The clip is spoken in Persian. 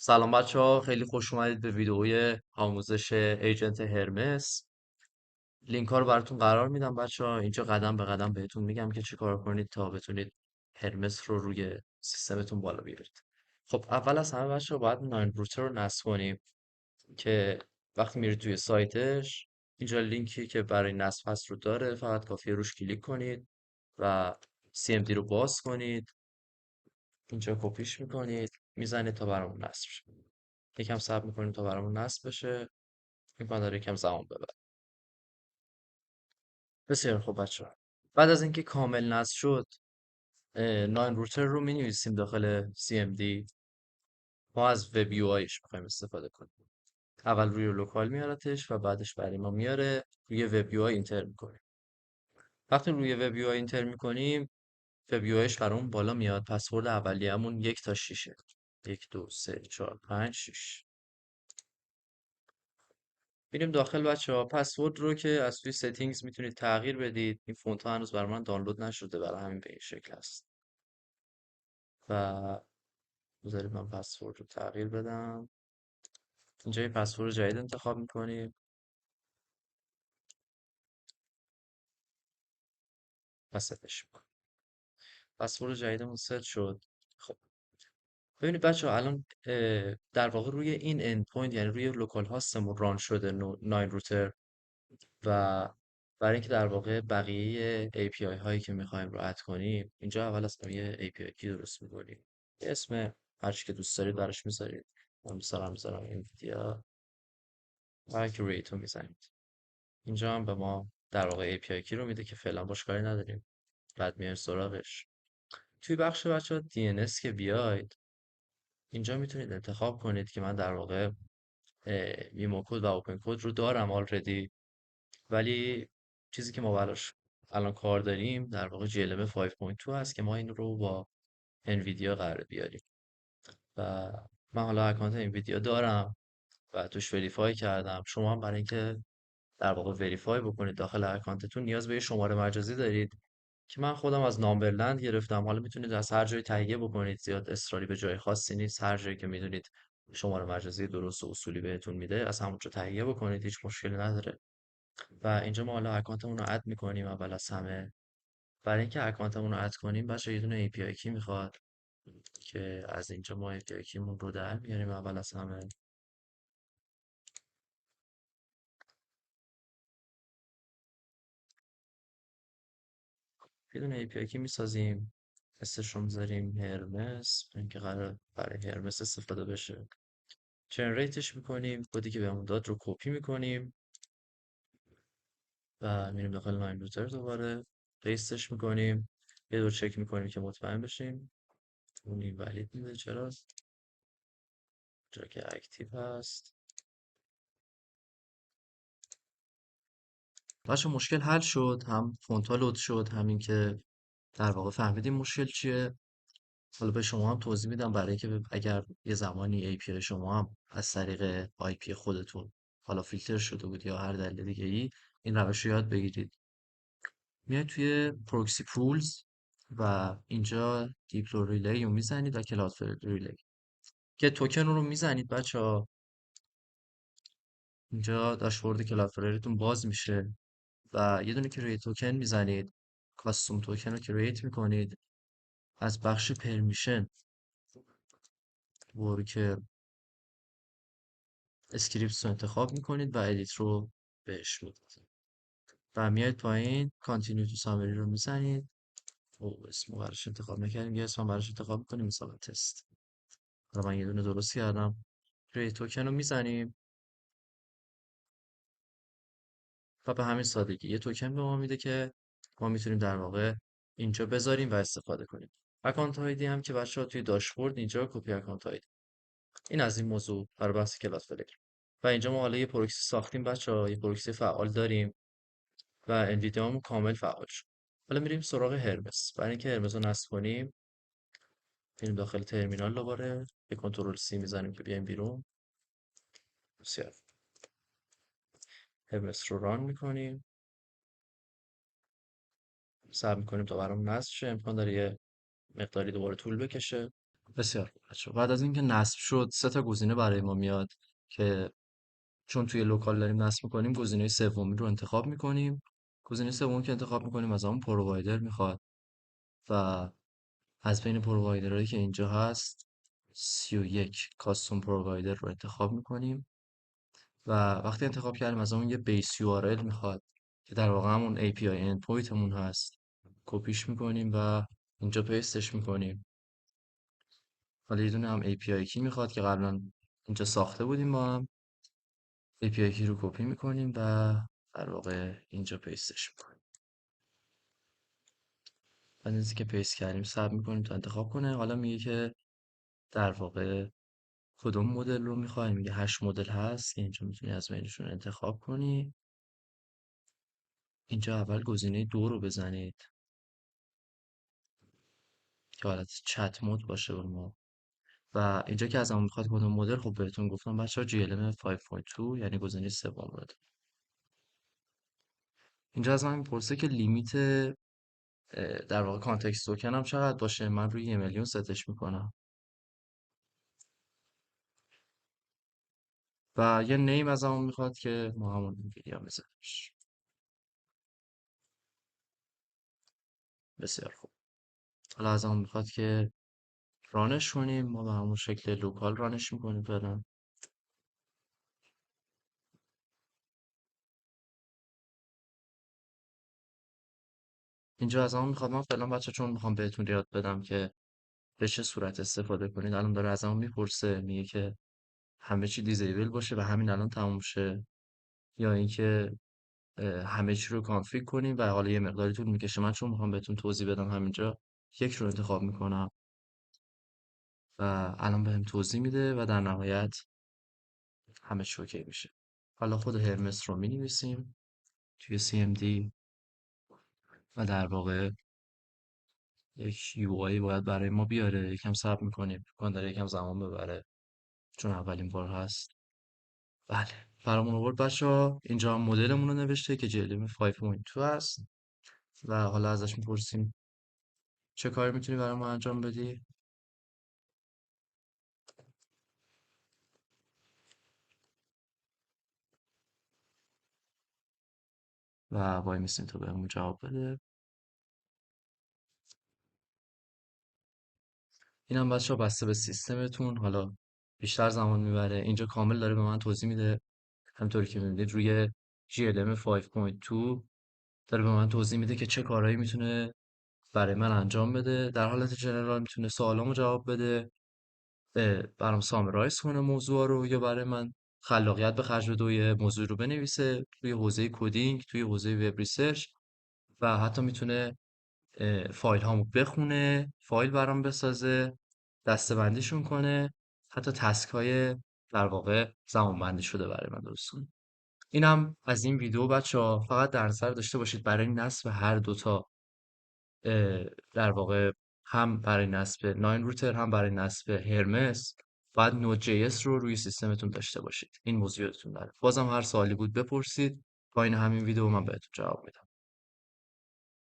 سلام بچه ها، خیلی خوش اومدید به ویدئوی آموزش ایجنت هرمس. لینک ها رو براتون قرار میدم بچه ها. اینجا قدم به قدم بهتون میگم که چی کار کنید تا بتونید هرمس رو روی سیستمتون بالا بیارید. خب اول از همه بچه ها باید ناین روتر رو نصب کنیم که وقتی میرید توی سایتش اینجا لینکی که برای نصب هست رو داره، فقط کافیه روش کلیک کنید و CMD رو باز کنید. اینجا کپیش میکنید میزنید تا برامون نصب شه. یکم صبر میکنیم تا برامون نصب بشه. امکان داره یکم زمان ببره. بسیار خوب بچه ها، بعد از اینکه کامل نصب شد ناین روتر رو می نویسیم داخل CMD. ما از وب یو آیش میخوایم استفاده کنیم. اول روی لوکال میارتش و بعدش برای ما میاره روی وب یو آی اینتر میکنیم. وقتی روی وب یو آی اینتر میکنیم وب یو آیش برامون بالا میاد. پسورد اولیه‌مون 1 تا 6، 1 2 3 4 5 6. میریم داخل بچه ها. پسورد رو که از توی ستینگز میتونید تغییر بدید. این فونت ها هنوز برای من دانلود نشده، برای همین به این شکل هست. و بذارید من پسورد رو تغییر بدم. اینجا یه پسورد جدید انتخاب میکنیم و ستش میکنیم. پسورد جدیدمون ست شد. خب ببینید بچه ها، الان در واقع روی این اند پوینت، یعنی روی لوکال هاستمون ران شده ناین روتر. و برای اینکه در واقع بقیه API هایی که میخوایم رو اد کنیم، اینجا اول از همه یه API کی درست میکنیم. یه اسم هرچی که دوست دارید براش میذارید. من میذارم انویدیا و کرییت رو میزنید. اینجا هم به ما در واقع API کی رو میده که فعلا باش کاری نداریم. بعد میایم سراغش. توی بخش بچه ها DNS که بیاید، اینجا میتونید انتخاب کنید که من در واقع میمو کد و اوپن کد رو دارم آلردی، ولی چیزی که ما براش الان کار داریم در واقع GLM 5.2 هست که ما این رو با انویدیا قرار بیاریم. و من حالا اکانت انویدیا دارم و توش وریفای کردم. شما هم برای اینکه در واقع وریفای بکنید داخل اکانتتون نیاز به یه شماره مجازی دارید که من خودم از نامبرلند گرفتم. حالا میتونید از هر جایی تهیه بکنید، زیاد اصراری به جای خاصی نیست. هر جایی که میدونید شماره مجازی درست و اصولی بهتون میده از همونجا تهیه بکنید، هیچ مشکلی نداره. و اینجا ما حالا اکانتمون رو اد میکنیم. اول از همه برای اینکه اکانتمون رو اد کنیم بچه یه دونه API کی میخواد که از اینجا ما API کیمون رو در میاریم. اول از همه یه دونه API کی میسازیم، اسمش رو میذاریم هرمس، اینکه قرار برای هرمس استفاده بشه. جنریتش میکنیم، کدی که بهمون داد رو کپی میکنیم و میریم داخل لاین روتر دوباره پیستش میکنیم. یه دور چک میکنیم که مطمئن بشیم. اون اینوالید میده، چرا؟ جا که اکتیو هست. بچه مشکل حل شد، هم فونتا لود شد، همین که در واقع فهمیدیم مشکل چیه. حالا به شما هم توضیح میدم برای اینکه اگر یه زمانی API شما هم از طریق IP خودتون حالا فیلتر شده بود یا هر دلیل دیگه ای، این روش رو یاد بگیرید. میاد توی پروکسی پولز و اینجا دیپلو ریلی رو میزنید و کلادفلر ریلی که توکن رو میزنید بچه ها. اینجا داشبورد کلادفلرتون باز میشه و یه دونه کرییت توکن میزنید. کاستوم توکن رو کرییت میکنید. از بخش پرمیشن ورک اسکریپت رو انتخاب میکنید و ادیت رو بهش میدید و میاید پایین کانتینیو تو سامری رو میزنید. او اسم رو براش انتخاب نکردیم، یه اسم براش انتخاب میکنیم، مثلا تست. حالا من یه دونه درست کردم. کرییت توکن رو میزنیم و به همین سادگی یه توکن به ما میده که ما میتونیم در واقع اینجا بذاریم و استفاده کنیم. اکانت آیدی هم که بچه‌ها توی داشبورد اینجا کپی اکانت آیدی. این از این موضوع برای بحث کلاس فلگر. و اینجا ما حالا یه پروکسی ساختیم بچه‌ها، یه پروکسی فعال داریم و انویدیامون کامل فعال شد. حالا میریم سراغ هرمس. برای اینکه هرمس رو نصب کنیم میریم داخل ترمینال، دوباره یه کنترل سی میزنیم که بیایم بیرون. بسیار هرمس رو ران میکنیم، صبر میکنیم تا برام نصب شه. امکان داره یه مقداری دوباره طول بکشه. بسیار خوب بچه‌ها. بعد از اینکه نصب شد سه تا گزینه برای ما میاد که چون توی لوکال داریم نصب می‌کنیم گزینه سومی رو انتخاب می‌کنیم. گزینه سومی که انتخاب می‌کنیم از همون پرووایدر میخواد و از بین پرووایدرهایی که اینجا هست 31 کاستوم پرووایدر رو انتخاب می‌کنیم و وقتی انتخاب کردیم از اون یه بیس یو آر ال میخواد که در واقع همون API endpointمون هست. کپیش می‌کنیم و اینجا پیستش می‌کنیم. حالا یه دونه هم API کی میخواد که قبلا اینجا ساخته بودیم با هم. API کی رو کپی میکنیم و در واقع اینجا پیستش میکنیم. بعد از اینکه پیست کردیم ثبت میکنیم تا انتخاب کنه. حالا میگه که در واقع کدوم مدل رو میخوای، میگه 8 مدل هست که اینجا میتونی از بینشون انتخاب کنی. اینجا اول گزینه 2 رو بزنید که حالت چت مود باشه به ما. و اینجا که از همون میخواد کدوم مدل، خب بهتون گفتم بچه‌ها GLM 5.2 یعنی گزینه سوم رو بده. اینجا از من میپرسه که لیمیت در واقع کانتکست توکن هم چقدر باشه. من روی 1,000,000 ستش میکنم و یه نیم از همون میخواد که ما همون ویدیو بزنیمش. بسیار خوب. حالا از همون میخواد که رانش کنیم. ما به همون شکل لوکال رانش میکنیم فعلا. اینجا از همون میخواد، من فعلا بچه چون میخوام بهتون یاد بدم که به چه صورت استفاده کنید، الان داره از همون میپرسه، میگه که همه چی دیزیبل باشه و همین الان تموم شه یا اینکه همه چی رو کانفیگ کنیم و حالا یه مقداری طول میکشه. من چون میخوام بهتون توضیح بدم همینجا یک رو انتخاب میکنم و الان بهم توضیح میده و در نهایت همه چی اوکی میشه. حالا خود هرمس رو مینویسیم توی CMD و در واقع یک UI باید برای ما بیاره. یکم صبر میکنیم کان داره یکم زمان ببره چون اولین بار هست. بله برامون آورد بچه ها. اینجا هم مدلمون رو نوشته که JLM 5.2 هست و حالا ازش میپرسیم چه کاری میتونی برای ما انجام بدی. و وای میسیم تا بهمون جواب بده. اینم بچه‌ها بسته به سیستمتون حالا بیشتر زمان میبره. اینجا کامل داره به من توضیح میده. همونطوری که میبینید روی GLM 5.2 داره به من توضیح میده که چه کارهایی میتونه برای من انجام بده. در حالت جنرال میتونه سوالامو جواب بده، برام سامرایز کنه موضوع رو، یا برای من خلاقیت به خرج بده و یه موضوع رو بنویسه توی حوزه کدینگ، توی حوزه وب ریسرچ و حتی میتونه فایل هامو بخونه، فایل برام بسازه، دسته‌بندیشون کنه، حتی تسک های در واقع زمان بندی شده برای من درست کنه. اینم از این ویدیو بچه ها. فقط در نظر داشته باشید برای نصب هر دوتا در واقع هم برای نصب ناین روتر هم برای نصب هرمس باید نود جی اس رو روی سیستمتون داشته باشید. این موضوع یادتون نره. بازم هر سوالی بود بپرسید. پایین همین ویدیو من بهتون جواب میدم.